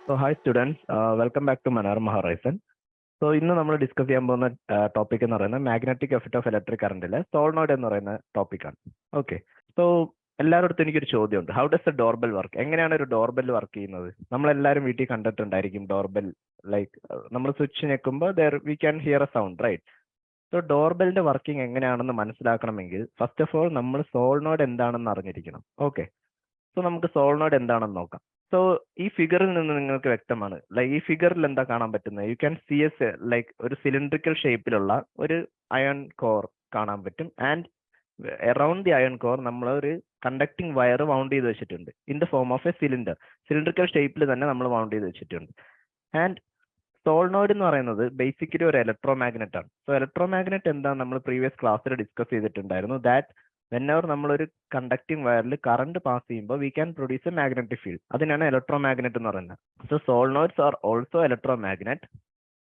Hi students, welcome back to Manorama Horizon. ഇന്ന് നമ്മൾ discuss ചെയ്യാൻ പോകുന്ന ടോപ്പിക് എന്ന് പറയുന്നത് മാഗ്നറ്റിക് എഫക്ട് ഓഫ് ഇലക്ട്രിക് കറണ്ടിലെ സോളിനോയിഡ് എന്ന് പറയുന്ന ടോപ്പിക്കാണ്. ഓക്കെ, സോ എല്ലാവരുടെ അടുത്തും എനിക്കൊരു ചോദ്യമുണ്ട്. How does a doorbell work? എങ്ങനെയാണ് ഒരു ഡോർബെൽ വർക്ക് ചെയ്യുന്നത്? നമ്മളെല്ലാവരും വീട്ടിൽ കണ്ടിട്ടുണ്ടായിരിക്കും ഡോർബെൽ. ലൈക്ക് നമ്മൾ സ്വിച്ച് ഞെക്കുമ്പോൾ we can hear a sound, right? So ഡോർബെലിന്റെ വർക്കിംഗ് എങ്ങനെയാണെന്ന് മനസ്സിലാക്കണമെങ്കിൽ ഫസ്റ്റ് ഓഫ് ഓൾ നമ്മൾ സോളിനോയിഡ് എന്താണെന്ന് അറിഞ്ഞിരിക്കണം. ഓക്കെ, സോ നമുക്ക് സോളിനോയിഡ് എന്താണെന്ന് നോക്കാം. സോ ഈ ഫിഗറിൽ നിന്ന് നിങ്ങൾക്ക് വ്യക്തമാണ്, ലൈക്ക് ഈ ഫിഗറിൽ എന്താ കാണാൻ പറ്റുന്നത്? You can see S like ഒരു സിലിണ്ടറിക്കൽ ഷേപ്പിലുള്ള ഒരു അയൺ കോർ കാണാൻ പറ്റും. And around the iron core നമ്മൾ ഒരു കണ്ടക്ടിങ് വയർ വൗണ്ട് ചെയ്ത് വെച്ചിട്ടുണ്ട് in the form of a cylindrical ഷേപ്പിൽ തന്നെ നമ്മൾ വൗണ്ട് ചെയ്ത് വെച്ചിട്ടുണ്ട്. ആൻഡ് സോളിനോയിഡ് എന്ന് പറയുന്നത് ബേസിക്കലി ഒരു ഇലക്ട്രോ മാഗ്നറ്റ് ആണ്. സോ ഇലക്ട്രോ മാഗ്നറ്റ് എന്താ നമ്മൾ പ്രീവിയസ് ക്ലാസ്സിൽ ഡിസ്കസ് ചെയ്തിട്ടുണ്ടായിരുന്നു. ദാറ്റ് വെന്നെവർ നമ്മളൊരു കണ്ടക്ടിങ് വയറിൽ കറണ്ട് പാസ് ചെയ്യുമ്പോൾ V can produce A magnetic field. അതിനാണ് ഇലക്ട്രോ മാഗ്നറ്റ് എന്ന് പറയുന്നത്. So solenoids are also electro magnet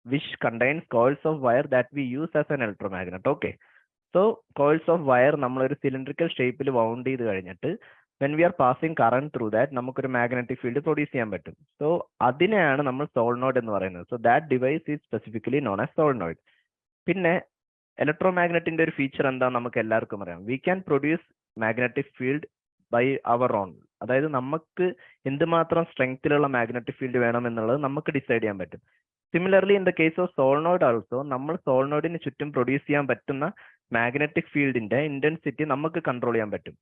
which contains coils of wire that we use as an electro magnet. Okay, so coils of wire നമ്മളൊരു cylindrical ഷേപ്പിൽ wound ചെയ്ത് കഴിഞ്ഞിട്ട് when we R passing current through that നമുക്കൊരു magnetic field produce ചെയ്യാൻ പറ്റും. So അതിനെയാണ് നമ്മൾ solenoid എന്ന് പറയുന്നത്. So that device is specifically known as solenoid. പിന്നെ ഇലക്ട്രോ മാഗ്നറ്റിന്റെ ഒരു ഫീച്ചർ എന്താ നമുക്ക് എല്ലാവർക്കും അറിയാം. We can produce magnetic field by our own. അതായത് നമുക്ക് എന്തുമാത്രം സ്ട്രെങ്ത്തിലുള്ള മാഗ്നറ്റിക് ഫീൽഡ് വേണം എന്നുള്ളത് നമുക്ക് ഡിസൈഡ് ചെയ്യാൻ പറ്റും. Similarly in the case of solenoid also നമ്മൾ സോളിനോയിഡിന് ചുറ്റും പ്രൊഡ്യൂസ് ചെയ്യാൻ പറ്റുന്ന മാഗ്നറ്റിക് ഫീൽഡിന്റെ ഇന്റൻസിറ്റി നമുക്ക് കൺട്രോൾ ചെയ്യാൻ പറ്റും.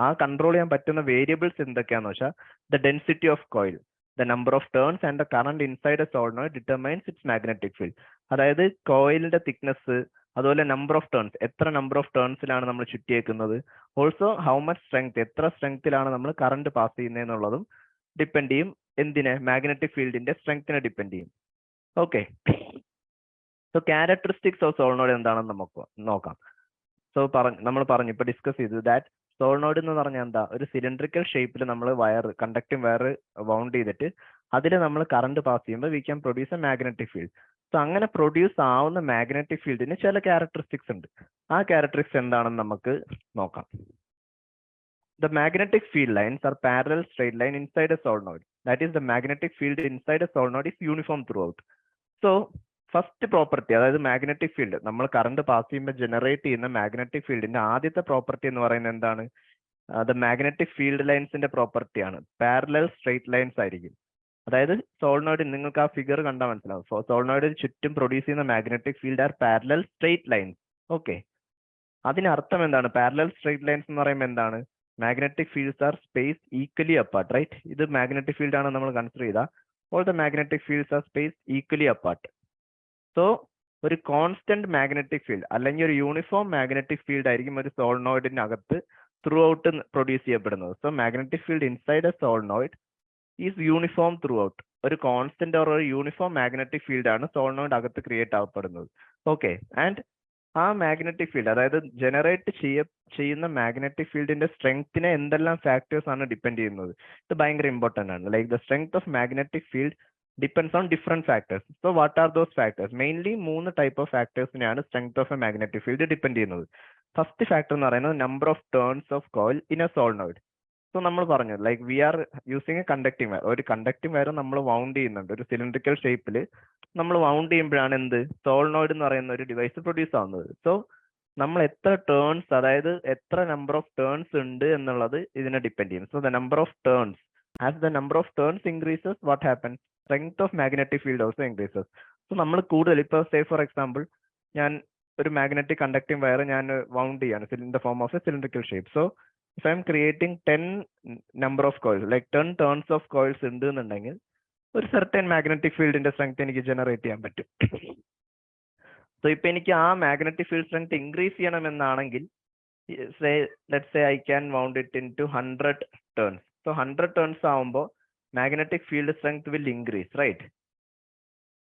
ആ കൺട്രോൾ ചെയ്യാൻ പറ്റുന്ന വേരിയബിൾസ് എന്തൊക്കെയാണെന്ന് വെച്ചാൽ the density of coil, the number of turns and the current inside a solenoid determines it's magnetic field. അതായത് കോയിലിന്റെ തിക്നെസ്, അതുപോലെ നമ്പർ ഓഫ് ടേൺസ്, എത്ര നമ്പർ ഓഫ് ടേൺസിലാണ് നമ്മൾ ചുറ്റിയേക്കുന്നത്, ഓൾസോ ഹൗ മച്ച് സ്ട്രെങ്ത്, എത്ര സ്ട്രെങ്ത്തിലാണ് നമ്മൾ കറണ്ട് പാസ് ചെയ്യുന്നത് എന്നുള്ളതും ഡിപ്പെൻഡ് ചെയ്യും. എന്തിനെ? മാഗ്നറ്റിക് ഫീൽഡിന്റെ സ്ട്രെങ്ത്തിനെ ഡിപ്പെൻഡ് ചെയ്യും. Okay, so characteristics of solenoid എന്താണെന്ന് നമുക്ക് നോക്കാം. സോ നമ്മൾ പറഞ്ഞു, ഇപ്പൊ ഡിസ്കസ് ചെയ്തു ദാറ്റ് സോളിനോയിഡ് എന്ന് പറഞ്ഞാൽ എന്താ? ഒരു സിലിണ്ടറിക്കൽ ഷേപ്പിൽ നമ്മൾ കണ്ടക്ടിങ് വയർ വൗണ്ട് ചെയ്തിട്ട് അതിൽ നമ്മൾ കറണ്ട് പാസ് ചെയ്യുമ്പോൾ V can produce A magnetic field. So അങ്ങനെ പ്രൊഡ്യൂസ് ആവുന്ന മാഗ്നറ്റിക് ഫീൽഡിന് ചില ക്യാരക്ടറിസ്റ്റിക്സ് ഉണ്ട്. ആ ക്യാരക്ടറിസ്റ്റിക്സ് എന്താണെന്ന് നമുക്ക് നോക്കാം. The magnetic field lines are parallel straight line inside a solenoid. That is, the magnetic field inside a solenoid is uniform throughout. So first property, അതായത് മാഗ്നറ്റിക് ഫീൽഡ്, നമ്മൾ കറണ്ട് പാസ് ചെയ്യുമ്പോൾ generate ചെയ്യുന്ന magnetic ഫീൽഡിന്റെ ആദ്യത്തെ property എന്ന് പറയുന്നത് എന്താണ്? The magnetic field ലൈൻസിന്റെ പ്രോപ്പർട്ടിയാണ് പാരലൽ സ്ട്രെയിറ്റ് ലൈൻസ് ആയിരിക്കും. അതായത് സോളിനോയിഡ്, നിങ്ങൾക്ക് ആ ഫിഗർ കണ്ടാൽ മനസ്സിലാവും, സോളിനോയിഡിന് ചുറ്റും പ്രൊഡ്യൂസ് ചെയ്യുന്ന magnetic field are parallel straight lines. Okay, അതിനർത്ഥം എന്താണ്? പാരലൽ സ്ട്രെയിറ്റ് ലൈൻസ് എന്ന് പറയുമ്പോൾ എന്താണ്? Magnetic fields are space equally apart, right? ഇത് മാഗ്നറ്റിക് ഫീൽഡ് ആണ് നമ്മൾ കൺസിഡർ ചെയ്താൽ all the magnetic fields are space equally apart. So ഒരു കോൺസ്റ്റന്റ് മാഗ്നറ്റിക് ഫീൽഡ് അല്ലെങ്കിൽ ഒരു യൂണിഫോം മാഗ്നറ്റിക് ഫീൽഡ് ആയിരിക്കും ഒരു സോളിനോയിഡിനകത്ത് ത്രൂ ഔട്ട് പ്രൊഡ്യൂസ് ചെയ്യപ്പെടുന്നത്. So magnetic field inside a solenoid is uniform throughout. ഒരു കോൺസ്റ്റന്റ് ഓർ ഒരു യൂണിഫോം മാഗ്നറ്റിക് ഫീൽഡ് ആണ് സോളിനോയിഡ് അകത്ത് ക്രിയേറ്റ് ആവപ്പെടുന്നത്. ഓക്കെ, ആൻഡ് ആ മാഗ്നറ്റിക് ഫീൽഡ്, അതായത് ജനറേറ്റ് ചെയ്യുന്ന മാഗ്നറ്റിക് ഫീൽഡിന്റെ സ്ട്രെങ്ത്തിനെ എന്തെല്ലാം ഫാക്ടേഴ്സ് ആണ് ഡിപ്പെൻഡ് ചെയ്യുന്നത്? ഇത് ഭയങ്കര ഇമ്പോർട്ടന്റ് ആണ്. Like the strength of magnetic field depends on different factors. So what are those factors? Mainly 3 type of ഫാക്ടേഴ്സിനെയാണ് strength of a magnetic field depend ചെയ്യുന്നത്. ഫസ്റ്റ് ഫാക്ടർ എന്ന് പറയുന്നത് number of turns of coil in a solenoid. So നമ്മൾ പറഞ്ഞു, like we are using a conducting wire. ഒരു conducting wire നമ്മൾ wound ചെയ്യുന്നുണ്ട് ഒരു സിലിണ്ടറിക്കൽ ഷേപ്പിൽ. നമ്മൾ വൗണ്ട് ചെയ്യുമ്പോഴാണ് എന്ത്? സോളിനോയിഡ് എന്ന് പറയുന്ന ഒരു ഡിവൈസ് പ്രൊഡ്യൂസ് ആവുന്നത്. സോ നമ്മൾ എത്ര ടേൺസ്, അതായത് എത്ര നമ്പർ ഓഫ് ടേൺസ് ഉണ്ട് എന്നുള്ളത് ഇതിനെ ഡിപ്പെൻഡ് ചെയ്യും. So the number of turns, as the number of turns increases, what happens? Strength of magnetic field also increases. So നമ്മൾ കൂടുതൽ, ഇപ്പൊ സേ ഫോർ എക്സാമ്പിൾ, ഞാൻ ഒരു മാഗ്നറ്റിക് കണ്ടക്ടിങ് വയർ ഞാൻ വൗണ്ട് ചെയ്യാണ് in the form of a cylindrical shape. So if I am creating 10 number of coils, like 10 turns of coils ഉണ്ട് എന്നുണ്ടെങ്കിൽ ഒരു certain magnetic field ന്റെ സ്ട്രെങ്ത് എനിക്ക് ജനറേറ്റ് ചെയ്യാൻ പറ്റും. സോ ഇപ്പൊ എനിക്ക് ആ മാഗ്നറ്റിക് ഫീൽഡ് സ്ട്രെങ്ത് ഇൻക്രീസ് ചെയ്യണമെന്നാണെങ്കിൽ let's say I can wound it into 100 turns. So 100 turns ആവുമ്പോൾ magnetic field strength will increase, right?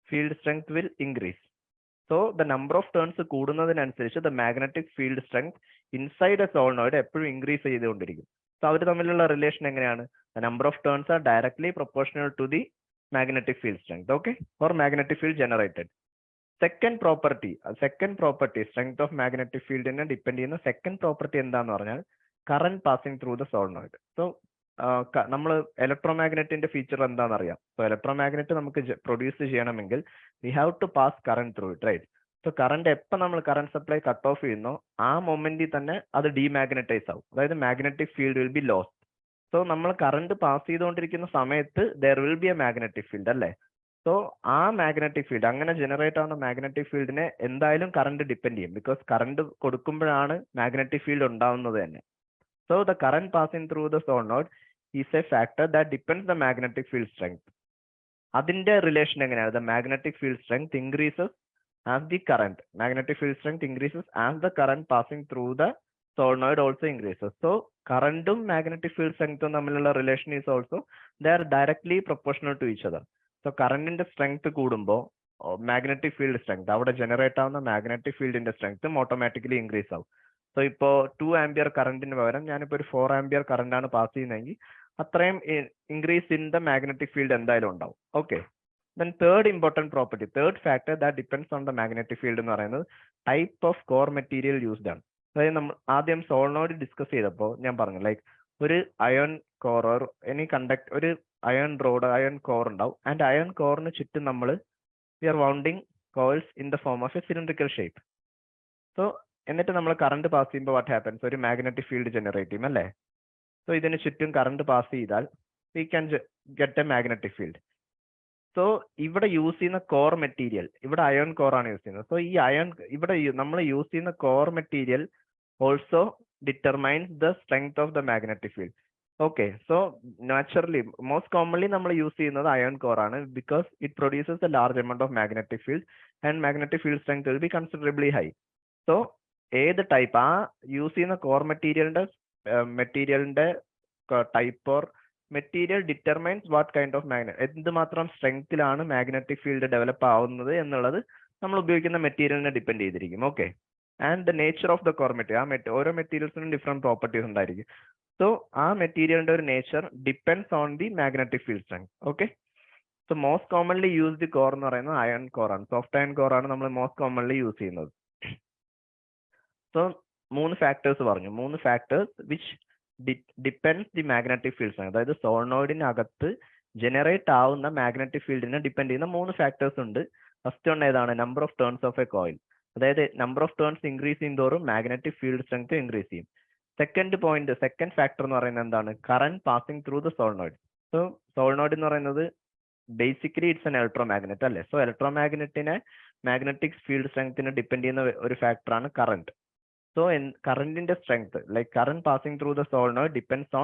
Field strength will increase. So the number of turns കൂടുന്നതിനനുസരിച്ച് the magnetic field strength inside a solenoid എപ്പോഴും increase ചെയ്തുകൊണ്ടിരിക്കും. So അവർ തമ്മിലുള്ള relation എങ്ങനെയാണ്? The number of turns are directly proportional to the magnetic field strength, okay, or magnetic field generated. Second property, strength of magnetic field നെ depend ചെയ്യുന്ന second property എന്താന്ന് പറഞ്ഞാൽ current passing through the solenoid. So നമ്മൾ ഇലക്ട്രോമാഗ്നറ്റിന്റെ feature എന്താണെന്ന് അറിയാം. So electromagnet നമുക്ക് produce ചെയ്യണമെങ്കിൽ we have to pass current through it, right? So current എപ്പോൾ നമ്മൾ കറണ്ട് സപ്ലൈ കട്ട് ഓഫ് ചെയ്യുന്നോ ആ മൊമെന്റിൽ തന്നെ അത് ഡീമാഗ്നറ്റൈസ് ആവും, അതായത് magnetic field will be lost. So നമ്മൾ കറണ്ട് പാസ് ചെയ്തുകൊണ്ടിരിക്കുന്ന സമയത്ത് there will be A magnetic field, അല്ലേ? സോ ആ മാഗ്നറ്റിക് ഫീൽഡ്, അങ്ങനെ ജനറേറ്റ് ആവുന്ന മാഗ്നറ്റിക് ഫീൽഡിനെ എന്തായാലും കറണ്ട് ഡിപ്പെൻഡ് ചെയ്യും, ബിക്കോസ് കറണ്ട് കൊടുക്കുമ്പോഴാണ് മാഗ്നറ്റിക് ഫീൽഡ് ഉണ്ടാവുന്നത് തന്നെ. So the current passing through the solenoid is a factor that depends the magnetic field strength. അതിന്റെ റിലേഷൻ എങ്ങനെയാണ്? The magnetic field strength increases as the current. Magnetic field strength increases as the current passing through the solenoid also increases. So കറണ്ടും magnetic field സ്ട്രെങ്ത്തും തമ്മിലുള്ള relation is also they are directly proportional to each other. So കറണ്ടിന്റെ strength കൂടുമ്പോൾ magnetic field strength, അവിടെ generate ആവുന്ന magnetic ഫീൽഡിന്റെ സ്ട്രെങ്ത്തും automatically increase ആവും. So ഇപ്പോൾ 2 ampere കറണ്ടിന് പകരം ഞാനിപ്പോൾ ഒരു 4 ആംപിയർ കറണ്ട് ആണ് പാസ് ചെയ്യുന്നതെങ്കിൽ അത്രയും increase in the magnetic field എന്തായാലും ഉണ്ടാവും. Okay, then third important property, third factor that depends on the magnetic field എന്ന് പറയുന്നത് type of core material used ആണ്. അതായത് നമ്മൾ ആദ്യം സോളിനോയിഡ് ഡിസ്കസ് ചെയ്തപ്പോൾ ഞാൻ പറഞ്ഞു, ലൈക്ക് ഒരു iron core or any conduct, ഒരു അയൺ റോഡ്, അയൺ കോർ ഉണ്ടാവും. ആൻഡ് അയൺ കോറിന് ചുറ്റും നമ്മൾ we are wounding coils in the form of a cylindrical shape. So എന്നിട്ട് നമ്മൾ കറണ്ട് പാസ് ചെയ്യുമ്പോൾ വാട്ട് ഹാപ്പൻസ്, ഒരു മാഗ്നറ്റിക് ഫീൽഡ് ജനറേറ്റ് ചെയ്യും, അല്ലേ? സോ ഇതിന് ചുറ്റും കറണ്ട് പാസ് ചെയ്താൽ we can get a magnetic field. So ഇവിടെ യൂസ് ചെയ്യുന്ന കോർ മെറ്റീരിയൽ, ഇവിടെ അയൺ കോർ ആണ് യൂസ് ചെയ്യുന്നത്. സോ ഈ അയൺ, ഇവിടെ നമ്മൾ യൂസ് ചെയ്യുന്ന core material also determines the strength of the magnetic field. Okay, so naturally most commonly നമ്മൾ യൂസ് ചെയ്യുന്നത് അയൺ കോർ ആണ്, because it produces A large amount of magnetic field and magnetic field strength will be considerably high. So ഏത് type, ആ use ചെയ്യുന്ന core മെറ്റീരിയലിന്റെ type or material determines what kind of magnet, എന്തുമാത്രം സ്ട്രെങ്ത്തിലാണ് magnetic field develop ആവുന്നത് എന്നുള്ളത് നമ്മൾ ഉപയോഗിക്കുന്ന മെറ്റീരിയലിനെ ഡിപ്പെൻഡ് ചെയ്തിരിക്കും. Okay, and the nature of the core material, ഓരോ മെറ്റീരിയൽസിനും ഡിഫറെന്റ് പ്രോപ്പർട്ടീസ് ഉണ്ടായിരിക്കും. സോ ആ മെറ്റീരിയലിന്റെ ഒരു nature depends on the magnetic field strength. Okay, so most commonly used core എന്ന് പറയുന്നത് അയൺ കോർ ആണ്, സോഫ്റ്റ് അയൺ കോർ ആണ് നമ്മൾ മോസ്റ്റ് കോമൺലി യൂസ് ചെയ്യുന്നത്. സോ 3 ഫാക്ടേഴ്സ് പറഞ്ഞു, 3 factors which depends the magnetic field, അതായത് സോളിനോയിഡിനകത്ത് ജനറേറ്റ് ആവുന്ന മാഗ്നറ്റിക് ഫീൽഡിനെ ഡിപ്പെൻഡ് ചെയ്യുന്ന 3 ഫാക്ടേഴ്സ് ഉണ്ട്. ഫസ്റ്റ് വൺ ഏതാണ്? Number of turns of a coil, അതായത് നമ്പർ ഓഫ് ടേൺസ് ഇൻക്രീസ് ചെയ്യുന്നതോറും മാഗ്നറ്റിക് ഫീൽഡ് സ്ട്രെങ്ത് ഇൻക്രീസ് ചെയ്യും. സെക്കൻഡ് ഫാക്ടർ എന്ന് പറയുന്നത് എന്താണ്? Current passing through the solenoid. So solenoid എന്ന് പറയുന്നത് ബേസിക്കലി ഇറ്റ്സ് എൻ ഇലക്ട്രോമാഗ്നറ്റ്, അല്ലേ? സോ ഇലക്ട്രോമാഗ്നറ്റിനെ മാഗ്നറ്റിക് ഫീൽഡ് സ്ട്രെങ്ത്തിനെ ഡിപ്പെൻഡ് ചെയ്യുന്ന ഒരു ഫാക്ടറാണ് കറന്റ്. സോ കറന്റിന്റെ strength, like current passing through the solenoid depends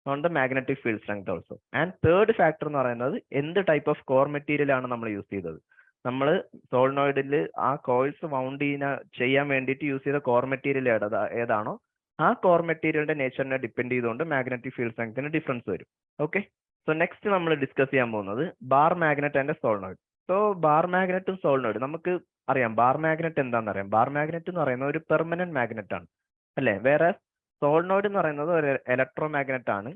on the magnetic field strength also. And third factor എന്ന് പറയുന്നത് എന്ത് ടൈപ്പ് ഓഫ് കോർ മെറ്റീരിയൽ ആണ് നമ്മൾ യൂസ് ചെയ്തത്. നമ്മൾ സോളിനോയിഡിൽ ആ കോയിൽസ് വൗണ്ട് ചെയ്യാൻ വേണ്ടിയിട്ട് യൂസ് ചെയ്ത കോർ മെറ്റീരിയൽ ഏതാണോ ആ കോർ മെറ്റീരിയലിന്റെ നേച്ചറിനെ ഡിപ്പെൻഡ് ചെയ്തുകൊണ്ട് മാഗ്നറ്റിക് ഫീൽഡ് സ്ട്രെങ്ത്തിന് ഡിഫറൻസ് വരും. ഓക്കെ, സോ നെക്സ്റ്റ് നമ്മൾ ഡിസ്കസ് ചെയ്യാൻ പോകുന്നത് bar magnet and solenoid. So bar മാഗ്നറ്റും സോളിനോയിഡ് നമുക്ക് അറിയാം. ബാർ മാഗ്നറ്റ് എന്താണെന്ന് അറിയാം. ബാർ മാഗ്നറ്റ് എന്ന് പറയുന്നത് ഒരു പെർമനന്റ് മാഗ്നറ്റ് ആണ്, അല്ലേ? വേറെ സോളിനോയിഡ് എന്ന് പറയുന്നത് ഒരു ഇലക്ട്രോ മാഗ്നറ്റ് ആണ്.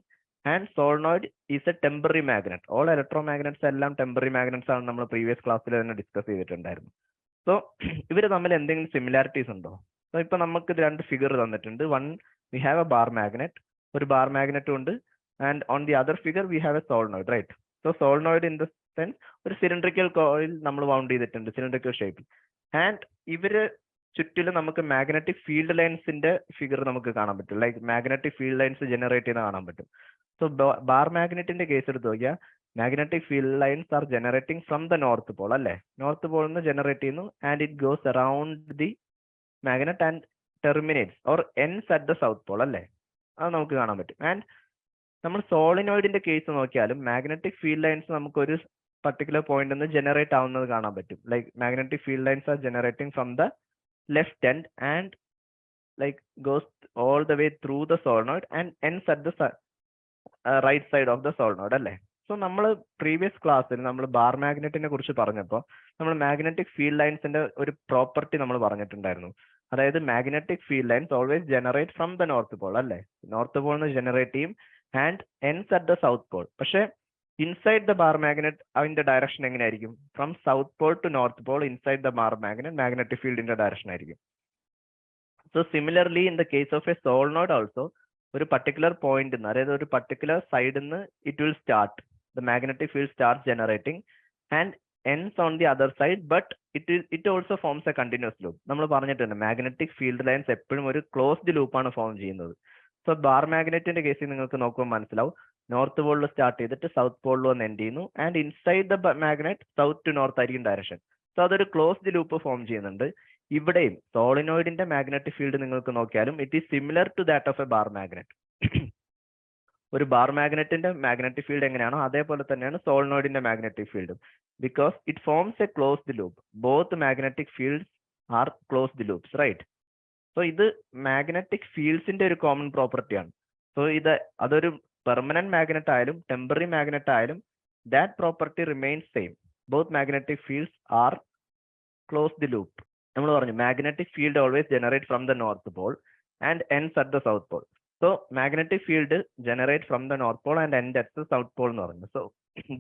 And solenoid is A temporary magnet. All electro magnets എല്ലാം ടെമ്പററി മാഗ്നറ്റ്സ് ആണ്, നമ്മൾ പ്രീവിയസ് ക്ലാസ്സിൽ തന്നെ ഡിസ്കസ് ചെയ്തിട്ടുണ്ടായിരുന്നു. സോ ഇവർ തമ്മിൽ എന്തെങ്കിലും സിമിലാരിറ്റീസ് ഉണ്ടോ? സോ ഇപ്പൊ നമുക്ക് 2 ഫിഗർ തന്നിട്ടുണ്ട്. One we have a bar magnet, ഒരു ബാർ മാഗ്നറ്റും ഉണ്ട്. And on the other figure we have a solenoid, right? So solenoid in the sense ഒരു സിലിണ്ടറിക്കൽ കോയിൽ നമ്മൾ വൗണ്ട് ചെയ്തിട്ടുണ്ട്, സിലിണ്ടറിക്കൽ ഷേപ്പിൽ. ആൻഡ് ഇവര് ചുറ്റിലും നമുക്ക് മാഗ്നറ്റിക് ഫീൽഡ് ലൈൻസിന്റെ ഫിഗർ നമുക്ക് കാണാൻ പറ്റും, like magnetic field lines generate ചെയ്യുന്ന കാണാൻ പറ്റും. സോ ബാർ മാഗ്നറ്റിന്റെ കേസ് എടുത്ത് നോക്കിയാൽ magnetic field lines are generating from the north pole, അല്ലേ? നോർത്ത് പോളിൽ നിന്ന് ജനറേറ്റ് ചെയ്യുന്നു. And it goes around the magnet and terminates or ends at the south Paul, അല്ലേ? അത് നമുക്ക് കാണാൻ പറ്റും. ആൻഡ് നമ്മൾ സോളിനോയിഡിന്റെ കേസ് നോക്കിയാലും മാഗ്നറ്റിക് ഫീൽഡ് ലൈൻസ് നമുക്ക് ഒരു പർട്ടിക്കുലർ പോയിന്റ് നിന്ന് ജനറേറ്റ് ആവുന്നത് കാണാൻ പറ്റും. Like magnetic field lines are generating from the left end and like goes all the way through the solenoid and ends at the right side of the solenoid, അല്ലേ? So നമ്മൾ previous ക്ലാസ്സിൽ നമ്മൾ bar മാഗ്നറ്റിനെ കുറിച്ച് പറഞ്ഞപ്പോൾ നമ്മൾ magnetic field ലൈൻസിന്റെ ഒരു property നമ്മൾ പറഞ്ഞിട്ടുണ്ടായിരുന്നു. അതായത് magnetic field lines always generate from the north pole, അല്ലേ? നോർത്ത് പോളിൽ നിന്ന് ജനറേറ്റ് ചെയ്യും and ends at the south pole. പക്ഷേ ഇൻസൈഡ് ദ ബാർ മാഗ്നറ്റ് അതിന്റെ ഡയറക്ഷൻ എങ്ങനെയായിരിക്കും? From south pole to north pole inside the bar magnet magnetic ഫീൽഡിന്റെ direction ആയിരിക്കും. So similarly in the case of a solenoid also, ഒരു particular point നിന്ന്, അതായത് ഒരു particular സൈഡിൽ നിന്ന് it will start, the magnetic field start generating and ends on the other side, but it also forms a continuous loop. നമ്മൾ പറഞ്ഞിട്ടുണ്ട് magnetic field lines എപ്പോഴും ഒരു ക്ലോസ്ഡ് ലൂപ്പാണ് ഫോം ചെയ്യുന്നത്. സോ ബാർ മാഗ്നറ്റിന്റെ കേസിൽ നിങ്ങൾക്ക് നോക്കുമ്പോൾ മനസ്സിലാവും, നോർത്ത് പോളിൽ സ്റ്റാർട്ട് ചെയ്തിട്ട് സൗത്ത് പോളിൽ വന്ന് എൻഡ് ചെയ്യുന്നു, and inside the magnet south to north ആയിരിക്കും ഡയറക്ഷൻ. സോ അതൊരു ക്ലോസ്ഡ് ലൂപ്പ് ഫോം ചെയ്യുന്നുണ്ട്. ഇവിടെയും സോളിനോയിഡിന്റെ മാഗ്നറ്റിക് ഫീൽഡ് നിങ്ങൾക്ക് നോക്കിയാലും it is similar to that of a bar magnet. ഒരു ബാർ മാഗ്നറ്റിന്റെ മാഗ്നറ്റിക് ഫീൽഡ് എങ്ങനെയാണോ അതേപോലെ തന്നെയാണ് സോളിനോയിഡിന്റെ മാഗ്നറ്റിക് ഫീൽഡും, because it forms a closed loop. Both magnetic fields are closed loops, right? So ഇത് മാഗ്നറ്റിക് ഫീൽഡ്സിന്റെ ഒരു കോമൺ പ്രോപ്പർട്ടിയാണ്. സോ അതൊരു പെർമനന്റ് മാഗ്നറ്റ് ആയാലും ടെമ്പററി മാഗ്നറ്റ് ആയാലും that property remains same. Both magnetic fields are closed loop. നമ്മൾ പറഞ്ഞു magnetic field always generate from the north Paul and ends at the south Paul. So magnetic field generate from the north Paul and end at the south Paul എന്ന് പറഞ്ഞു. So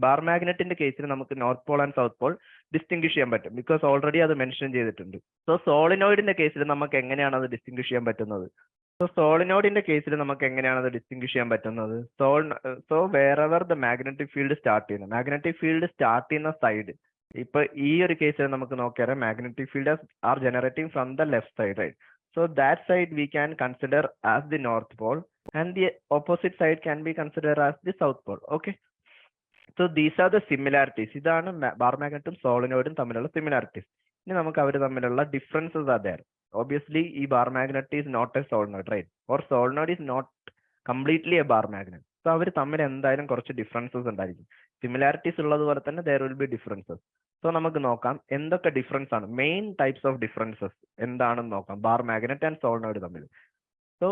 bar മാഗ്നറ്റിന്റെ കേസിൽ നമുക്ക് north Paul and south Paul distinguish ചെയ്യാൻ പറ്റും, because already അത് mention ചെയ്തിട്ടുണ്ട്. So സോളിനോയിഡിന്റെ കേസിൽ നമുക്ക് എങ്ങനെയാണ് അത് ഡിസ്റ്റിംഗ്വിഷ് ചെയ്യാൻ പറ്റുന്നത്? സോളിനോയിഡിന്റെ കേസിൽ നമുക്ക് എങ്ങനെയാണ് അത് ഡിസ്റ്റിംഗ്വിഷ് ചെയ്യാൻ പറ്റുന്നത്? So wherever the magnetic field start ചെയ്യുന്നത്, മാഗ്നറ്റിക് ഫീൽഡ് സ്റ്റാർട്ട് ചെയ്യുന്ന സൈഡ്, ഇപ്പൊ ഈ ഒരു കേസിൽ നമുക്ക് നോക്കിയാൽ magnetic field are generating from the left side, right? So that side we can consider as the north pole and the opposite side can be considered as the south pole. Okay, so these are the similarities. ഇതാണ് bar മാഗ്നറ്റും സോളിനോയിഡും തമ്മിലുള്ള similarities. ഇനി നമുക്ക് അവർ തമ്മിലുള്ള differences are there. Obviously ഈ bar magnet is not a solenoid, right? Or solenoid is not completely a bar magnet. So അവർ തമ്മിൽ എന്തായാലും കുറച്ച് differences ഉണ്ടായിരിക്കും. സിമിലാരിറ്റീസ് ഉള്ളതുപോലെ തന്നെ there will be differences. So നമുക്ക് നോക്കാം എന്തൊക്കെ ഡിഫറൻസ് ആണ്, മെയിൻ ടൈപ്സ് ഓഫ് ഡിഫറൻസസ് എന്താണെന്ന് നോക്കാം ബാർ മാഗ്നറ്റ് ആൻഡ് സോളിനോയിഡ് തമ്മിൽ. സോ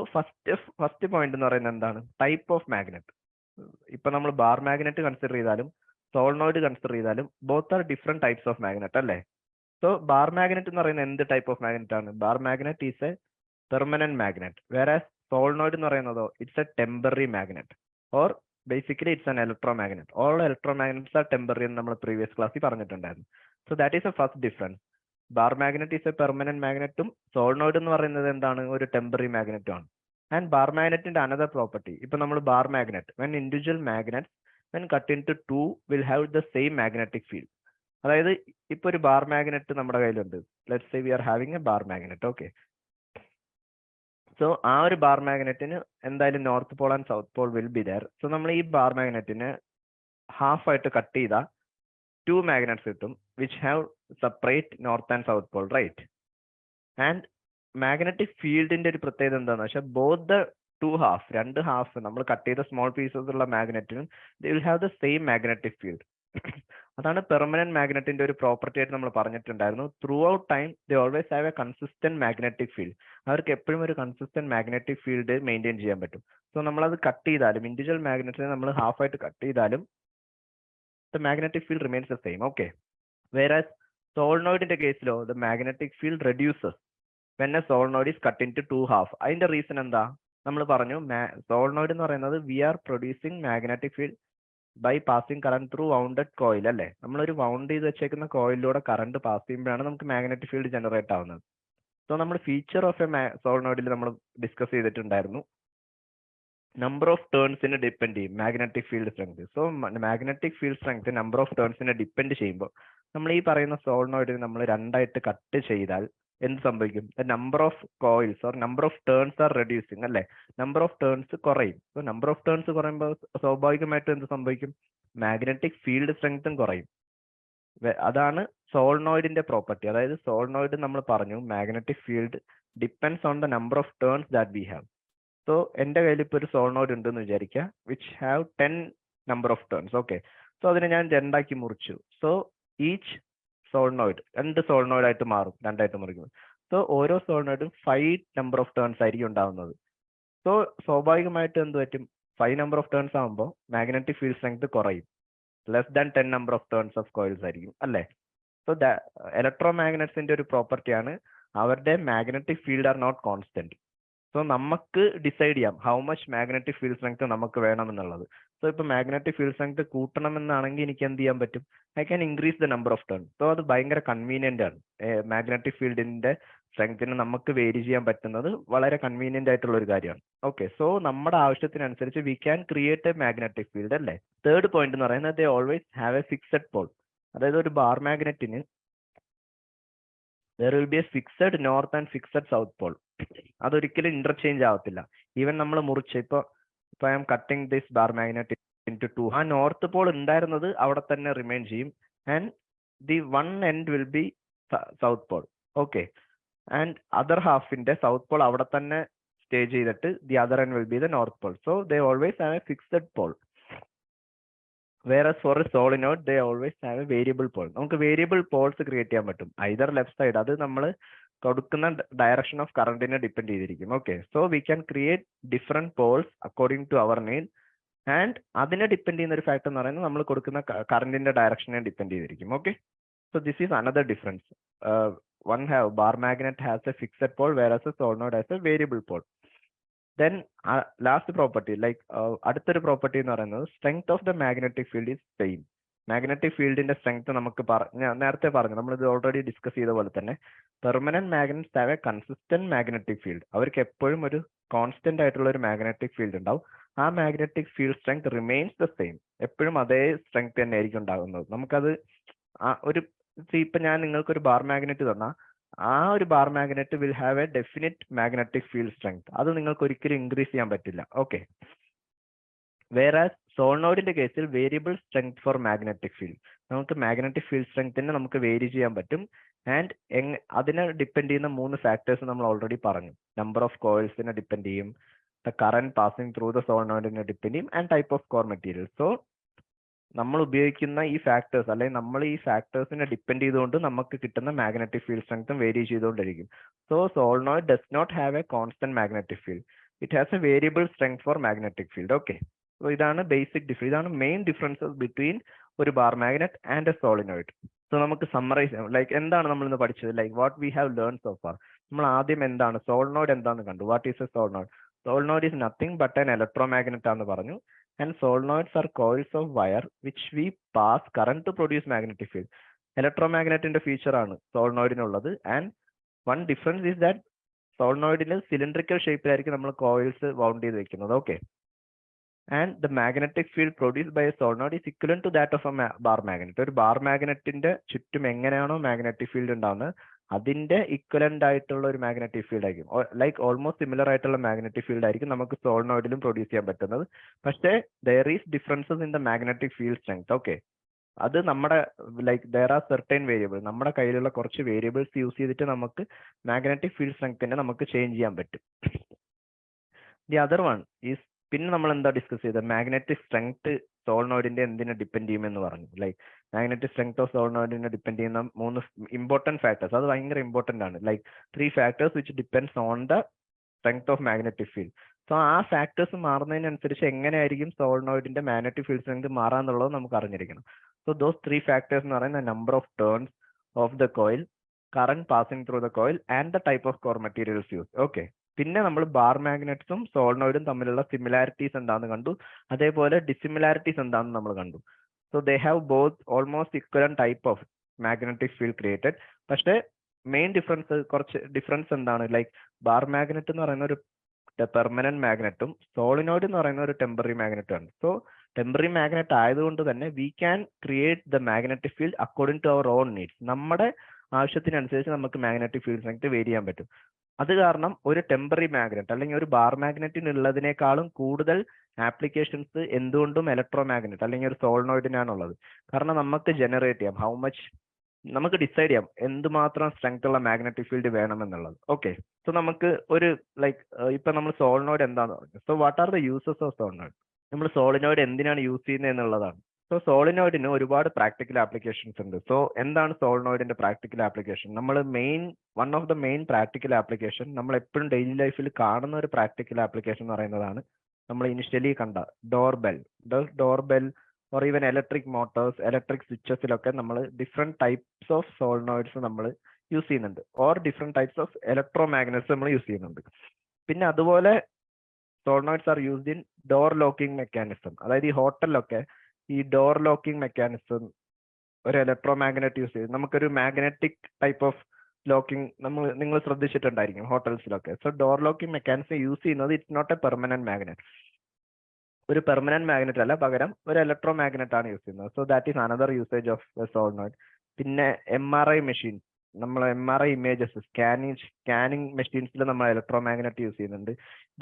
ഫസ്റ്റ് പോയിന്റ് എന്ന് പറയുന്നത് എന്താണ്? Type of magnet. ഇപ്പൊ നമ്മൾ ബാർ മാഗ്നറ്റ് കൺസിഡർ ചെയ്താലും സോളിനോയിഡ് കൺസിഡർ ചെയ്താലും both are different types of magnet, അല്ലേ? സോ ബാർ മാഗ്നറ്റ് എന്ന് പറയുന്നത് എന്ത് ടൈപ്പ് ഓഫ് മാഗ്നറ്റ് ആണ്? Bar magnet is a permanent magnet, whereas solenoid എന്ന് പറയുന്നതോ it's a temporary magnet, or basically it's an electromagnet. All electromagnets are temporary എന്ന് നമ്മൾ previous ക്ലാസ്സിൽ പറഞ്ഞിട്ടുണ്ടായിരുന്നു. So that is a first difference. Bar magnet is a permanent മാഗ്നറ്റും solenoid എന്ന് പറയുന്നത് എന്താണ്? ഒരു ടെമ്പററി മാഗ്നറ്റും ആണ്. ആൻഡ് ബാർ മാഗ്നറ്റിന്റെ അനദർ പ്രോപ്പർട്ടി, ഇപ്പൊ നമ്മൾ bar magnet when individual magnets when cut into two will have the same magnetic field. അതായത് ഇപ്പൊ ഒരു ബാർ മാഗ്നറ്റ് നമ്മുടെ കയ്യിലുണ്ട്, let's say we are having a bar magnet. Okay, so ആ ഒരു ബാർ മാഗ്നറ്റിന് എന്തായാലും north Paul and south pole will be there. So നമ്മൾ ഈ ബാർ മാഗ്നറ്റിന് ഹാഫ് ആയിട്ട് കട്ട് ചെയ്താൽ 2 മാഗ്നറ്റ്സ് കിട്ടും which have separate north and south pole, right? And magnetic ഫീൽഡിന്റെ ഒരു പ്രത്യേകത എന്താണെന്ന് വെച്ചാൽ ബോത്ത് ദ രണ്ട് ഹാഫ് നമ്മൾ കട്ട് ചെയ്ത സ്മോൾ പീസസ് ഉള്ള മാഗ്നറ്റിനും they will have the same magnetic field. അതാണ് പെർമനന്റ് മാഗ്നറ്റിന്റെ ഒരു പ്രോപ്പർട്ടി ആയിട്ട് നമ്മൾ പറഞ്ഞിട്ടുണ്ടായിരുന്നു. Throughout time they always have a consistent magnetic field. അവർക്ക് എപ്പോഴും ഒരു കൺസിസ്റ്റന്റ് മാഗ്നറ്റിക് ഫീൽഡ് മെയിൻറ്റെയിൻ ചെയ്യാൻ പറ്റും. സോ നമ്മളത് കട്ട് ചെയ്താലും ഇൻഡിവിജ്വൽ മാഗ്നറ്റിനെ നമ്മൾ ഹാഫ് ആയിട്ട് കട്ട് ചെയ്താലും the magnetic field remains the same. Okay, whereas സോളിനോയിഡിന്റെ കേസിലോ the magnetic field reduces when a solenoid is cut into 2 half. അതിന്റെ റീസൺ എന്താ? നമ്മൾ പറഞ്ഞു സോളിനോയിഡ് എന്ന് പറയുന്നത് we are producing magnetic field by passing current through wounded coil, അല്ലേ? നമ്മളൊരു വൗണ്ട് ചെയ്ത് വെച്ചേക്കുന്ന കോയിലൂടെ കറണ്ട് പാസ് ചെയ്യുമ്പോഴാണ് നമുക്ക് മാഗ്നറ്റിക് ഫീൽഡ് ജനറേറ്റ് ആവുന്നത്. സോ നമ്മൾ ഫീച്ചർ ഓഫ് എ സോളിനോയിഡിൽ നമ്മൾ ഡിസ്കസ് ചെയ്തിട്ടുണ്ടായിരുന്നു, നമ്പർ ഓഫ് ടേൺസിനെ ഡിപ്പെൻഡ് ചെയ്യും magnetic field strength. So magnetic field strength number of ടേൺസിനെ ഡിപ്പെൻഡ് ചെയ്യുമ്പോൾ നമ്മൾ ഈ പറയുന്ന സോളിനോയിഡിനെ നമ്മൾ രണ്ടായിട്ട് കട്ട് ചെയ്താൽ എന്ത് സംഭവിക്കും? The number of coils or number of turns are reducing, അല്ലേ? നമ്പർ ഓഫ് ടേൺസ് കുറയും. സോ നമ്പർ ഓഫ് ടേൺസ് കുറയുമ്പോൾ സ്വാഭാവികമായിട്ടും എന്ത് സംഭവിക്കും? മാഗ്നറ്റിക് ഫീൽഡ് സ്ട്രെങ്ത്തും കുറയും. അതാണ് സോളിനോയിഡിന്റെ പ്രോപ്പർട്ടി. അതായത് സോളിനോയിഡ് നമ്മൾ പറഞ്ഞു magnetic field depends on the number of turns that we have. So എന്റെ കയ്യിൽ ഇപ്പോൾ ഒരു സോളിനോയിഡ് ഉണ്ടെന്ന് വിചാരിക്കുക which have 10 number of turns. Okay, so അതിനെ ഞാൻ രണ്ടാക്കി മുറിച്ചു. സോ ഈച്ച് സോളിനോയിഡ് 2 സോളിനോയിഡ് ആയിട്ട് മാറും, രണ്ടായിട്ട് മുറിക്കും. സോ ഓരോ സോളിനോയിഡും 5 നമ്പർ ഓഫ് ടേൺസ് ആയിരിക്കും ഉണ്ടാവുന്നത്. സോ സ്വാഭാവികമായിട്ട് എന്ത് പറ്റും? 5 നമ്പർ ഓഫ് ടേൺസ് ആകുമ്പോൾ മാഗ്നറ്റിക് ഫീൽഡ് സ്ട്രെങ്ത് കുറയും, less than 10 number of turns of coils ആയിരിക്കും, അല്ലേ? സോ ഇലക്ട്രോമാഗ്നറ്റ്സിന്റെ ഒരു പ്രോപ്പർട്ടിയാണ് അവരുടെ magnetic field are not constant. So നമുക്ക് ഡിസൈഡ് ചെയ്യാം how much magnetic field strength നമുക്ക് വേണമെന്നുള്ളത്. സോ ഇപ്പൊ മാഗ്നറ്റിക് ഫീൽഡ് സ്ട്രെങ്ത് കൂട്ടണമെന്നാണെങ്കിൽ എനിക്ക് എന്ത് ചെയ്യാൻ പറ്റും? I can increase the number of turn. So അത് ഭയങ്കര കൺവീനിയന്റ് ആണ് മാഗ്നറ്റിക് ഫീൽഡിന്റെ സ്ട്രെങ്തിന് നമുക്ക് വേരി ചെയ്യാൻ പറ്റുന്നത് വളരെ കൺവീനിയന്റ് ആയിട്ടുള്ള ഒരു കാര്യമാണ്. ഓക്കെ, സോ നമ്മുടെ ആവശ്യത്തിനനുസരിച്ച് we can create a magnetic field അല്ലേ. തേർഡ് പോയിന്റ് എന്ന് പറയുന്നത് they always have a fixed pole. അതായത് ഒരു ബാർ മാഗ്നറ്റിന് there will be a fixed north and fixed south pole. അതൊരിക്കലും ഇന്റർചേഞ്ച് ആവത്തില്ല. ഈവൻ നമ്മൾ മുറിച്ച് ഇപ്പൊ I'm cutting this bar magnet into, two north pole ഉണ്ടായിരുന്നത് അവിടെ തന്നെ റിമെയിൻ ചെയ്യും and the one end will be south pole. Okay, and other ഹാഫിന്റെ സൗത്ത് പോൾ അവിടെ തന്നെ സ്റ്റേ ചെയ്തിട്ട് the other end will be the north pole. So they always have a fixed pole. Whereas for a solenoid, they always have a variable pole. നമുക്ക് variable poles create ചെയ്യാൻ പറ്റും. Either left side, അത് നമ്മൾ കൊടുക്കുന്ന direction of കറണ്ടിനെ depend ചെയ്തിരിക്കും. Okay, so we can create different poles according to our need. And അതിനെ depend ചെയ്യുന്ന ഒരു ഫാക്ടർ എന്ന് പറയുന്നത് നമ്മൾ കൊടുക്കുന്ന കറണ്ടിന്റെ ഡയറക്ഷനെ ഡിപ്പെൻഡ് ചെയ്തിരിക്കും. Okay, so this is another difference. One have bar magnet has a fixed pole, whereas a solenoid has a variable pole. Then last property, like അടുത്തൊരു പ്രോപ്പർട്ടി എന്ന് പറയുന്നത് strength of the magnetic field is same. Magnetic ഫീൽഡിന്റെ strength നമുക്ക് നേരത്തെ പറഞ്ഞു, നമ്മൾ ഇത് already discuss ചെയ്ത പോലെ തന്നെ permanent magnets have a consistent magnetic field. അവർക്ക് എപ്പോഴും ഒരു കോൺസ്റ്റന്റ് ആയിട്ടുള്ള ഒരു മാഗ്നറ്റിക് ഫീൽഡ് ഉണ്ടാവും. ആ magnetic field strength remains the same. എപ്പോഴും അതേ സ്ട്രെങ്ത് തന്നെ ആയിരിക്കും ഉണ്ടാകുന്നത്. നമുക്കത് ഒരു ഇപ്പൊ ഞാൻ നിങ്ങൾക്ക് ഒരു ബാർ മാഗ്നറ്റ് തന്നാൽ ആ ഒരു bar magnet will have A definite magnetic field strength. അത് നിങ്ങൾക്ക് ഒരിക്കലും ഇൻക്രീസ് ചെയ്യാൻ പറ്റില്ല. ഓക്കെ, വേറാസ് സോളിനോയിഡിന്റെ കേസിൽ variable strength for magnetic field. നമുക്ക് മാഗ്നറ്റിക് ഫീൽഡ് സ്ട്രെങ്തിനെ നമുക്ക് വേരി ചെയ്യാൻ പറ്റും. ആൻഡ് അതിനെ ഡിപ്പെൻഡ് ചെയ്യുന്ന 3 ഫാക്ടേഴ്സ് നമ്മൾ ഓൾറെഡി പറഞ്ഞു. നമ്പർ ഓഫ് കോയിൽസിനെ ഡിപ്പെൻഡ് ചെയ്യും, the current passing through the സോളിനോയിഡിനെ ഡിപ്പെൻഡ് ചെയ്യും, and type of core material. സോ നമ്മൾ ഉപയോഗിക്കുന്ന ഈ ഫാക്ടേഴ്സ്, അല്ലെങ്കിൽ നമ്മൾ ഈ ഫാക്ടേഴ്സിനെ ഡിപ്പെൻഡ് ചെയ്തുകൊണ്ട് നമുക്ക് കിട്ടുന്ന മാഗ്നറ്റിക് ഫീൽഡ് സ്ട്രെങ്ത്തും വേരി ചെയ്തുകൊണ്ടിരിക്കും. So solenoid does not have a constant magnetic field, it has a variable strength for magnetic field. Okay, so ഇതാണ് ബേസിക് ഡിഫറൻസ്, ഇതാണ് മെയിൻ ഡിഫറൻസസ് ബിറ്റ്വീൻ ഒരു bar magnet and a solenoid. So നമുക്ക് summarize ചെയ്യാം, like എന്താണ് നമ്മൾ ഇന്ന് പഠിച്ചത്, like what we have learn so far. നമ്മൾ ആദ്യം എന്താണ് സോളിനോയിഡ് എന്താണെന്ന് കണ്ടു. What is a solenoid? Solenoid is nothing but an electromagnet ആണെന്ന് പറഞ്ഞു. And solenoids are coils of wire which we pass current to produce magnetic field. Electromagnetic feature ആണ് സോളിനോയിഡിനുള്ളത്. And one difference is that സോളിനോയിഡിന് cylindrical ഷേപ്പിലായിരിക്കും നമ്മൾ coils wound ചെയ്ത് വെക്കുന്നത്. Okay, and the magnetic field produced by a solenoid is equivalent to that of a bar magnet. ഒരു bar മാഗ്നറ്റിന്റെ ചുറ്റും എങ്ങനെയാണോ മാഗ്നറ്റിക് ഫീൽഡ് ഉണ്ടാവുന്നത് അതിന്റെ ഇക്വലന്റ് ആയിട്ടുള്ള ഒരു മാഗ്നറ്റിക് ഫീൽഡ് ആയിരിക്കും, ലൈക്ക് ഓൾമോസ്റ്റ് സിമിലർ ആയിട്ടുള്ള മാഗ്നറ്റിക് ഫീൽഡ് ആയിരിക്കും നമുക്ക് സോളിനോയിഡിലും പ്രൊഡ്യൂസ് ചെയ്യാൻ പറ്റുന്നത്. പക്ഷേ there is differences in the magnetic field strength. Okay, അത് നമ്മുടെ like there are certain variable, നമ്മുടെ കയ്യിലുള്ള കുറച്ച് വേരിയബിൾസ് യൂസ് ചെയ്തിട്ട് നമുക്ക് മാഗ്നറ്റിക് ഫീൽഡ് സ്ട്രെങ്തിനെ നമുക്ക് ചേഞ്ച് ചെയ്യാൻ പറ്റും. ദി അതർ വൺ ഈസ്, പിന്നെ നമ്മൾ എന്താ ഡിസ്കസ് ചെയ്തത്, മാഗ്നറ്റിക് സ്ട്രെങ്ത് സോളിനോയിഡിന്റെ എന്തിനെ ഡിപ്പെൻഡ് ചെയ്യുമെന്ന് പറഞ്ഞു. ലൈക്ക് മാഗ്നറ്റിക് സ്ട്രെങ്ത് ഓഫ് സോളിനോയിഡിനെ ഡിപ്പെൻഡ് ചെയ്യുന്ന 3 ഇമ്പോർട്ടന്റ് ഫാക്ടേഴ്സ്, അത് ഭയങ്കര ഇമ്പോർട്ടന്റ് ആണ്. Like 3 factors which depends on the strength of magnetic field. So ആ ഫാക്ടേഴ്സ് മാറുന്നതിനനുസരിച്ച് എങ്ങനെയായിരിക്കും സോളിനോയിഡിന്റെ മാഗ്നറ്റിക് ഫീൽഡ് സ്ട്രെങ്ത് മാറാന്നുള്ളത് നമുക്ക് അറിഞ്ഞിരിക്കണം. സോ ദോസ് 3 ഫാക്ടേഴ്സ് എന്ന് പറയുന്ന number of turns of the coil, current passing through the coil, and the type of core materials use. Okay, പിന്നെ നമ്മൾ ബാർ മാഗ്നറ്റ്സും സോളിനോയിഡും തമ്മിലുള്ള സിമിലാരിറ്റീസ് എന്താണെന്ന് കണ്ടു, അതേപോലെ ഡിസിമിലാരിറ്റീസ് എന്താണെന്ന് നമ്മൾ കണ്ടു. So they have both almost equivalent type of magnetic field created. പക്ഷേ മെയിൻ കുറച്ച് ഡിഫറൻസ് എന്താണ്, ലൈക്ക് ബാർ മാഗ്നറ്റ് എന്ന് പറയുന്ന ഒരു പെർമനന്റ് മാഗ്നറ്റും സോളിനോയിഡ് എന്ന് പറയുന്ന ഒരു ടെമ്പററി മാഗ്നറ്റും ആണ്. സോ ടെമ്പററി മാഗ്നറ്റ് ആയതുകൊണ്ട് തന്നെ we can create the magnetic field according to our own needs. നമ്മുടെ ആവശ്യത്തിനനുസരിച്ച് നമുക്ക് മാഗ്നറ്റിക് ഫീൽഡ് സ്ട്രെങ്ത് വേരി ചെയ്യാൻ പറ്റും. അത് കാരണം ഒരു ടെമ്പററി മാഗ്നറ്റ് അല്ലെങ്കിൽ ഒരു ബാർ മാഗ്നറ്റിനുള്ളതിനേക്കാളും കൂടുതൽ ആപ്ലിക്കേഷൻസ് എന്തുകൊണ്ടും ഇലക്ട്രോ മാഗ്നറ്റ് അല്ലെങ്കിൽ ഒരു സോളിനോയിഡിനാണുള്ളത്. കാരണം നമുക്ക് ജനറേറ്റ് ചെയ്യാം ഹൗ മച്ച്, നമുക്ക് ഡിസൈഡ് ചെയ്യാം എന്തുമാത്രം സ്ട്രെങ്ത് ഉള്ള മാഗ്നറ്റിക് ഫീൽഡ് വേണമെന്നുള്ളത്. ഓക്കെ, സോ നമുക്ക് ഒരു ലൈക്ക് ഇപ്പൊ നമ്മൾ സോളിനോയിഡ് എന്താണെന്ന് പറഞ്ഞു. So what are the uses of solenoid? നമ്മൾ സോളിനോയിഡ് എന്തിനാണ് യൂസ് ചെയ്യുന്നത് എന്നുള്ളതാണ്. സോ സോളിനോയിഡിന് ഒരുപാട് പ്രാക്ടിക്കൽ ആപ്ലിക്കേഷൻസ് ഉണ്ട്. സോ എന്താണ് സോളിനോയിഡിന്റെ പ്രാക്ടിക്കൽ ആപ്ലിക്കേഷൻ? നമ്മൾ one of the main practical application, നമ്മൾ എപ്പോഴും ഡെയിലി ലൈഫിൽ കാണുന്ന ഒരു പ്രാക്ടിക്കൽ ആപ്ലിക്കേഷൻ എന്ന് പറയുന്നതാണ് നമ്മൾ ഇനിഷ്യലി കണ്ട doorbell or even electric motors, electric സ്വിച്ചസിലൊക്കെ നമ്മൾ ഡിഫറെന്റ് ടൈപ്സ് ഓഫ് സോളിനോയിഡ്സ് നമ്മൾ യൂസ് ചെയ്യുന്നുണ്ട്, or different types of electromagnets നമ്മൾ യൂസ് ചെയ്യുന്നുണ്ട്. പിന്നെ അതുപോലെ solenoids are used in door locking mechanism. അതായത് ഈ ഹോട്ടലിലൊക്കെ ഈ ഡോർ ലോക്കിംഗ് മെക്കാനിസം ഒരു ഇലക്ട്രോ മാഗ്നറ്റ് യൂസ് ചെയ്ത് നമുക്കൊരു മാഗ്നറ്റിക് ടൈപ്പ് ഓഫ് ലോക്കിംഗ് നിങ്ങൾ ശ്രദ്ധിച്ചിട്ടുണ്ടായിരിക്കും ഹോട്ടൽസിലൊക്കെ. So door locking mechanism use ചെയ്യുന്നത് it's not a permanent magnet. ഒരു പെർമനന്റ് മാഗ്നറ്റ് അല്ല, പകരം ഒരു ഇലക്ട്രോ മാഗ്നറ്റ് ആണ് യൂസ് ചെയ്യുന്നത്. So that is another usage of solenoid. പിന്നെ MRI മെഷീൻ, നമ്മൾ MRI ഇമേജസ് സ്കാനിങ് മെഷീൻസിൽ നമ്മൾ ഇലക്ട്രോ മാഗ്നറ്റ് യൂസ് ചെയ്യുന്നുണ്ട്.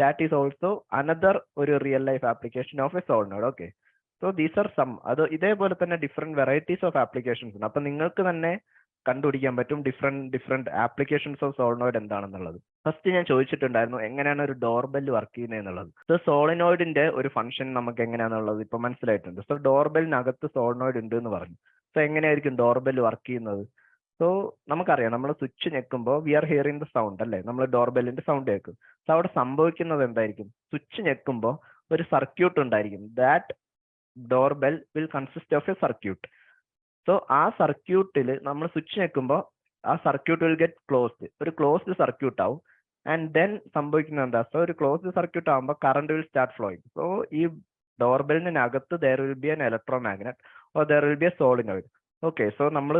ദാറ്റ് ഈസ് ഓൾസോ അനദർ ഒരു real life application of a solenoid. Okay, so these are some. അത് ഇതേപോലെ തന്നെ ഡിഫറെന്റ് വെറൈറ്റീസ് ഓഫ് ആപ്ലിക്കേഷൻസ് ഉണ്ട്. അപ്പൊ നിങ്ങൾക്ക് തന്നെ കണ്ടുപിടിക്കാൻ പറ്റും ഡിഫറെന്റ് ആപ്ലിക്കേഷൻസ് ഓഫ് സോളിനോയിഡ് എന്താണെന്നുള്ളത്. ഫസ്റ്റ് ഞാൻ ചോദിച്ചിട്ടുണ്ടായിരുന്നു എങ്ങനെയാണ് ഒരു ഡോർബെൽ വർക്ക് ചെയ്യുന്നത് എന്നുള്ളത്. സോ സോളിനോയിഡിന്റെ ഒരു ഫംഗ്ഷൻ നമുക്ക് എങ്ങനെയാണെന്നുള്ളത് ഇപ്പൊ മനസ്സിലായിട്ടുണ്ട്. സോ ഡോർബെലിനകത്ത് സോളിനോയിഡ് ഉണ്ട് എന്ന് പറഞ്ഞു. സോ എങ്ങനെയായിരിക്കും ഡോർബെൽ വർക്ക് ചെയ്യുന്നത്? സോ നമുക്കറിയാം, നമ്മൾ സ്വിച്ച് ഞെക്കുമ്പോൾ we are hearing the sound അല്ലേ, നമ്മൾ ഡോർബെല്ലിന്റെ സൗണ്ട് കേൾക്കും. സോ അവിടെ സംഭവിക്കുന്നത് എന്തായിരിക്കും? സ്വിച്ച് ഞെക്കുമ്പോൾ ഒരു സർക്യൂട്ട് ഉണ്ടായിരിക്കും. That doorbell will consist of a circuit. So ആ സർക്യൂട്ടിൽ നമ്മൾ സ്വിച്ച് ഞെക്കുമ്പോൾ ആ സർക്യൂട്ട് വിൽ ഗെറ്റ് ക്ലോസ്ഡ്, ഒരു ക്ലോസ്ഡ് സർക്യൂട്ട് ആവും. ആൻഡ് ദെൻ സംഭവിക്കുന്നത് എന്താ? സോ ഒരു ക്ലോസ്ഡ് സർക്യൂട്ട് ആകുമ്പോൾ current will start flowing. So ഈ ഡോർബെല്ലിനകത്ത് there will be an electromagnet or there will be a solenoid. Okay, so നമ്മൾ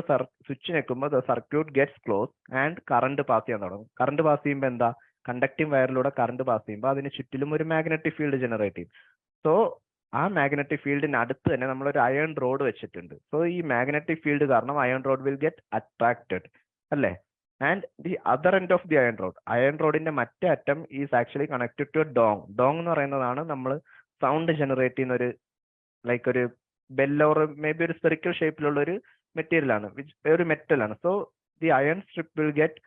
സ്വിച്ച് ഞെക്കുമ്പോൾ the circuit gets close and current pass ചെയ്യാൻ തുടങ്ങും. കറണ്ട് പാസ് ചെയ്യുമ്പോൾ എന്താ? Conducting വയറിലൂടെ current pass ചെയ്യുമ്പോൾ അതിന് ചുറ്റിലും ഒരു മാഗ്നറ്റിക് ഫീൽഡ് ജനറേറ്റ് ചെയ്യും. സോ ആ മാഗ്നറ്റിക് ഫീൽഡിന് അടുത്ത് തന്നെ നമ്മളൊരു അയൺ റോഡ് വെച്ചിട്ടുണ്ട്. സോ ഈ മാഗ്നറ്റിക് ഫീൽഡ് കാരണം iron rod will get attracted അല്ലേ. And the other end of the iron റോഡിന്റെ മറ്റേ അറ്റം ഈസ് ആക്ച്വലി കണക്റ്റഡ് ടു ഡോങ്. ഡോങ് എന്ന് പറയുന്നതാണ് നമ്മൾ സൗണ്ട് ജനറേറ്റ് ചെയ്യുന്ന ഒരു ലൈക്ക് ഒരു ബെൽ ഓർ മേ ബി ഒരു സ്പെറിക്കൽ ഷേപ്പിലുള്ള ഒരു മെറ്റീരിയൽ ആണ്, ഒരു മെറ്റൽ ആണ്. So the iron strip will get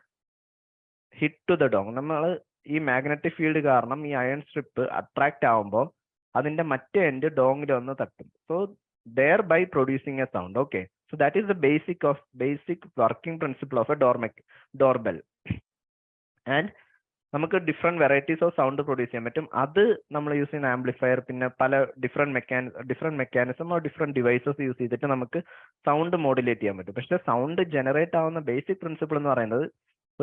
hit to the dong. നമ്മൾ ഈ മാഗ്നറ്റിക് ഫീൽഡ് കാരണം ഈ അയൺ സ്ട്രിപ്പ് അട്രാക്ട് ആവുമ്പോൾ അതിന്റെ മറ്റേ എൻഡ് ഡോങ്ങിൽ വന്ന് തട്ടും. So there by producing a sound. Okay, so that is the basic working principle of a doorbell. And നമുക്ക് different varieties of sound produce ചെയ്യാൻ പറ്റും. അത് നമ്മൾ യൂസ് ചെയ്യുന്ന ആംപ്ലിഫയർ, പിന്നെ പല different mechanism or different devices use ചെയ്തിട്ട് നമുക്ക് സൗണ്ട് മോഡുലേറ്റ് ചെയ്യാൻ പറ്റും. പക്ഷെ സൗണ്ട് ജനറേറ്റ് ആവുന്ന ബേസിക് പ്രിൻസിപ്പിൾ എന്ന് പറയുന്നത്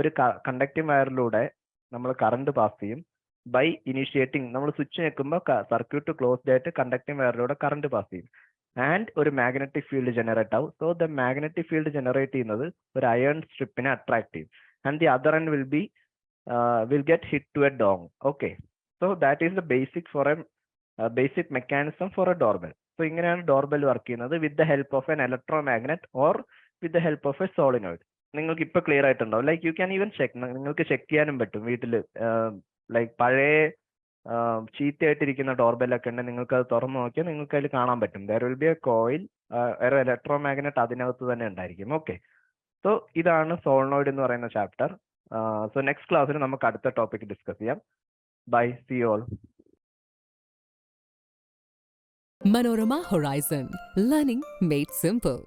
ഒരു കണ്ടക്ടിങ് വയറിലൂടെ നമ്മൾ കറണ്ട് പാസ് ചെയ്യും ബൈ ഇനിഷ്യേറ്റിംഗ്. നമ്മൾ സ്വിച്ച് ഞെക്കുമ്പോൾ സർക്യൂട്ട് ക്ലോസ്ഡ് ആയിട്ട് കണ്ടക്ടിങ് വയറിലൂടെ കറണ്ട് പാസ് ചെയ്യും ആൻഡ് ഒരു മാഗ്നറ്റിക് ഫീൽഡ് ജനറേറ്റ് ആവും. So the magnetic field generate ചെയ്യുന്നത് ഒരു അയൺ സ്ട്രിപ്പിനെ അട്രാക്ട് ചെയ്യും and the other end will get hit to a dong. Okay, so that is the basic mechanism for a doorbell. So ഇങ്ങനെയാണ് doorbell work ചെയ്യുന്നത് with the help of an electromagnet or with the help of a solenoid. നിങ്ങൾക്ക് ഇപ്പൊ clear ആയിട്ടുണ്ടാവും. Like you can even check, നിങ്ങൾക്ക് check ചെയ്യാനും പറ്റും വീട്ടിൽ. Like പഴയ ചീത്തയായിട്ടിരിക്കുന്ന ഡോർബെല്ലൊക്കെ ഉണ്ടെങ്കിൽ നിങ്ങൾക്ക് അത് തുറന്നു നോക്കിയാൽ നിങ്ങൾക്ക് അതിൽ കാണാൻ പറ്റും. There will be A coil, ഒരു ഇലക്ട്രോമാഗ്നറ്റ് അതിനകത്ത് തന്നെ ഉണ്ടായിരിക്കും. ഓക്കെ, സോ ഇതാണ് സോളിനോയിഡ് എന്ന് പറയുന്ന ചാപ്റ്റർ. സോ നെക്സ്റ്റ് ക്ലാസ്സിൽ നമുക്ക് അടുത്ത ടോപ്പിക് ഡിസ്കസ് ചെയ്യാം. Bye, see you all. Manorama Horizon, learning made simple.